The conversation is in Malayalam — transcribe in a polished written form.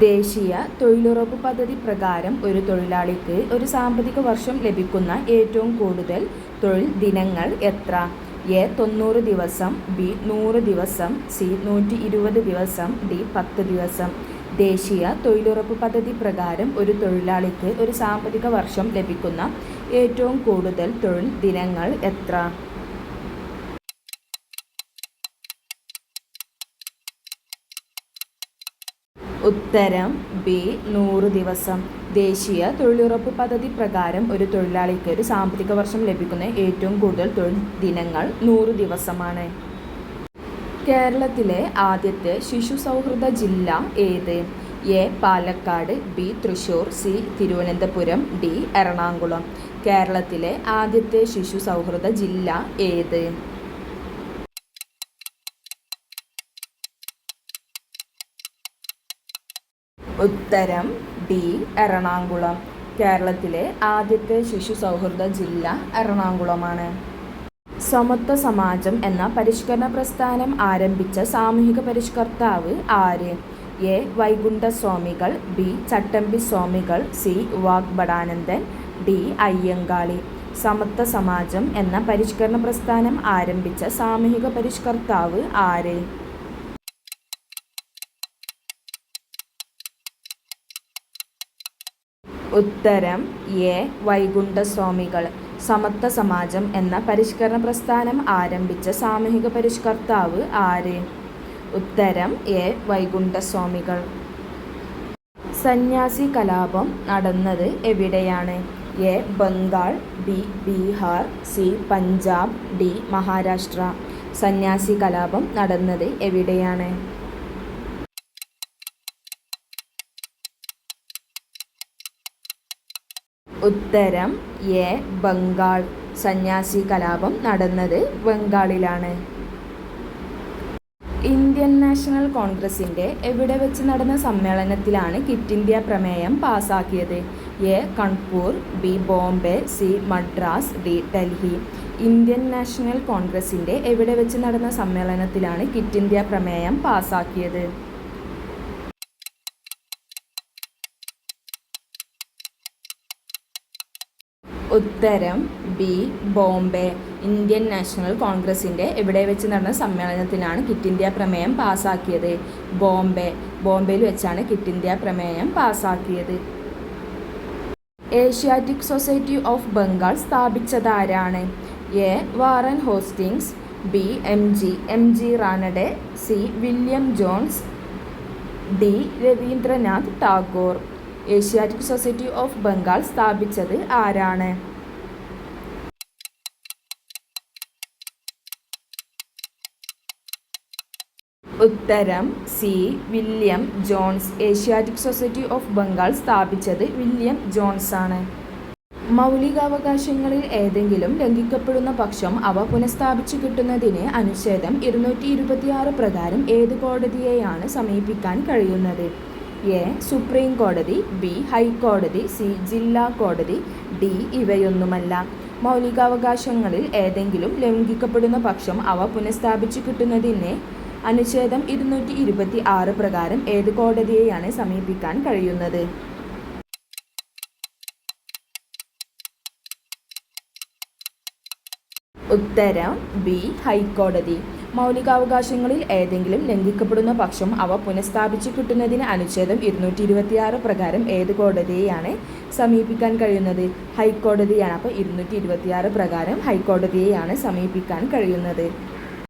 ദേശീയ തൊഴിലുറപ്പ് പദ്ധതി പ്രകാരം ഒരു തൊഴിലാളിക്ക് ഒരു സാമ്പത്തിക വർഷം ലഭിക്കുന്ന ഏറ്റവും കൂടുതൽ തൊഴിൽ ദിനങ്ങൾ എത്ര? എ 90 ദിവസം, ബി 100 ദിവസം, സി 120 ദിവസം, ഡി 10 ദിവസം. ദേശീയ തൊഴിലുറപ്പ് പദ്ധതി പ്രകാരം ഒരു തൊഴിലാളിക്ക് ഒരു സാമ്പത്തിക വർഷം ലഭിക്കുന്ന ഏറ്റവും കൂടുതൽ തൊഴിൽ ദിനങ്ങൾ എത്ര? ഉത്തരം ബി 100 ദിവസം. ദേശീയ തൊഴിലുറപ്പ് പദ്ധതി പ്രകാരം ഒരു തൊഴിലാളിക്ക് ഒരു സാമ്പത്തിക വർഷം ലഭിക്കുന്ന ഏറ്റവും കൂടുതൽ തൊഴിൽ ദിനങ്ങൾ 100 ദിവസമാണ്. കേരളത്തിലെ ആദ്യത്തെ ശിശു സൗഹൃദ ജില്ല ഏത്? A Palakkad, B Thrissur, C Thiruvananthapuram, D Ernakulam. കേരളത്തിലെ ആദ്യത്തെ ശിശു സൗഹൃദ ജില്ല ഏത്? ഉത്തരം ഡി എറണാകുളം. കേരളത്തിലെ ആദ്യത്തെ ശിശു സൗഹൃദ ജില്ല എറണാകുളമാണ്. സമത്വ സമാജം എന്ന പരിഷ്കരണ പ്രസ്ഥാനം ആരംഭിച്ച സാമൂഹിക പരിഷ്കർത്താവ് ആര്? എ വൈകുണ്ഠസ്വാമികൾ, ബി ചട്ടമ്പി സ്വാമികൾ, സി വാഗ്ഭടാനന്ദൻ, ഡി അയ്യങ്കാളി. സമത്വ സമാജം എന്ന പരിഷ്കരണ പ്രസ്ഥാനം ആരംഭിച്ച സാമൂഹിക പരിഷ്കർത്താവ് ആര്? ഉത്തരം എ വൈകുണ്ഠസ്വാമികൾ. സമത്വ സമാജം എന്ന പരിഷ്കരണ പ്രസ്ഥാനം ആരംഭിച്ച സാമൂഹിക പരിഷ്കർത്താവ് ആര്? ഉത്തരം എ വൈകുണ്ഠസ്വാമികൾ. സന്യാസി കലാപം നടന്നത് എവിടെയാണ്? A Bengal, B Bihar, C Punjab, D Maharashtra. സന്യാസി കലാപം നടന്നത് എവിടെയാണ്? ഉത്തരം എ ബംഗാൾ. സന്യാസി കലാപം നടന്നത് ബംഗാളിലാണ്. ഇന്ത്യൻ നാഷണൽ കോൺഗ്രസിൻ്റെ എവിടെ വെച്ച് നടന്ന സമ്മേളനത്തിലാണ് ക്വിറ്റ് ഇന്ത്യ പ്രമേയം പാസാക്കിയത്? A Kanpur, B Bombay, C Madras, D Delhi. Indian national കോൺഗ്രസിൻ്റെ എവിടെ വെച്ച് നടന്ന സമ്മേളനത്തിലാണ് ക്വിറ്റ് ഇന്ത്യ പ്രമേയം പാസാക്കിയത്? ഉത്തരം ബി ബോംബെ. ഇന്ത്യൻ നാഷണൽ കോൺഗ്രസിൻ്റെ എവിടെ വെച്ച് നടന്ന സമ്മേളനത്തിലാണ് ക്വിറ്റ് ഇന്ത്യ പ്രമേയം പാസാക്കിയത്? ബോംബെയിൽ വെച്ചാണ് ക്വിറ്റ് ഇന്ത്യ പ്രമേയം പാസാക്കിയത്. ഏഷ്യാറ്റിക് സൊസൈറ്റി ഓഫ് ബംഗാൾ സ്ഥാപിച്ചതാരാണ്? A Warren Hastings, B M G Ranade, C William Jones, D Rabindranath Tagore. Asiatic society of Bengal സ്ഥാപിച്ചത് ആരാണ്? ഉത്തരം C William Jones. Asiatic society of Bengal സ്ഥാപിച്ചത് വില്യം ജോൺസ് ആണ്. മൗലികാവകാശങ്ങളിൽ ഏതെങ്കിലും ലംഘിക്കപ്പെടുന്ന പക്ഷം അവ പുനഃസ്ഥാപിച്ചു കിട്ടുന്നതിന് അനുച്ഛേദം 226 പ്രകാരം ഏത് കോടതിയെയാണ് സമീപിക്കാൻ കഴിയുന്നത്? എ സുപ്രീം കോടതി, ബി ഹൈക്കോടതി, സി ജില്ലാ കോടതി, ഡി ഇവയൊന്നുമല്ല. മൗലികാവകാശങ്ങളിൽ ഏതെങ്കിലും ലംഘിക്കപ്പെടുന്ന പക്ഷം അവ പുനഃസ്ഥാപിച്ചു കിട്ടുന്നതിന് അനുച്ഛേദം 226 പ്രകാരം ഏത് കോടതിയെയാണ് സമീപിക്കാൻ കഴിയുന്നത്? ഉത്തരം ബി ഹൈക്കോടതി. മൗലികാവകാശങ്ങളിൽ ഏതെങ്കിലും ലംഘിക്കപ്പെടുന്ന പക്ഷം അവ പുനഃസ്ഥാപിച്ചു കിട്ടുന്നതിന് അനുച്ഛേദം 226 പ്രകാരം ഏത് കോടതിയെയാണ് സമീപിക്കാൻ കഴിയുന്നത്? ഹൈക്കോടതിയാണ്. അപ്പോൾ 226 പ്രകാരം ഹൈക്കോടതിയെയാണ് സമീപിക്കാൻ കഴിയുന്നത്.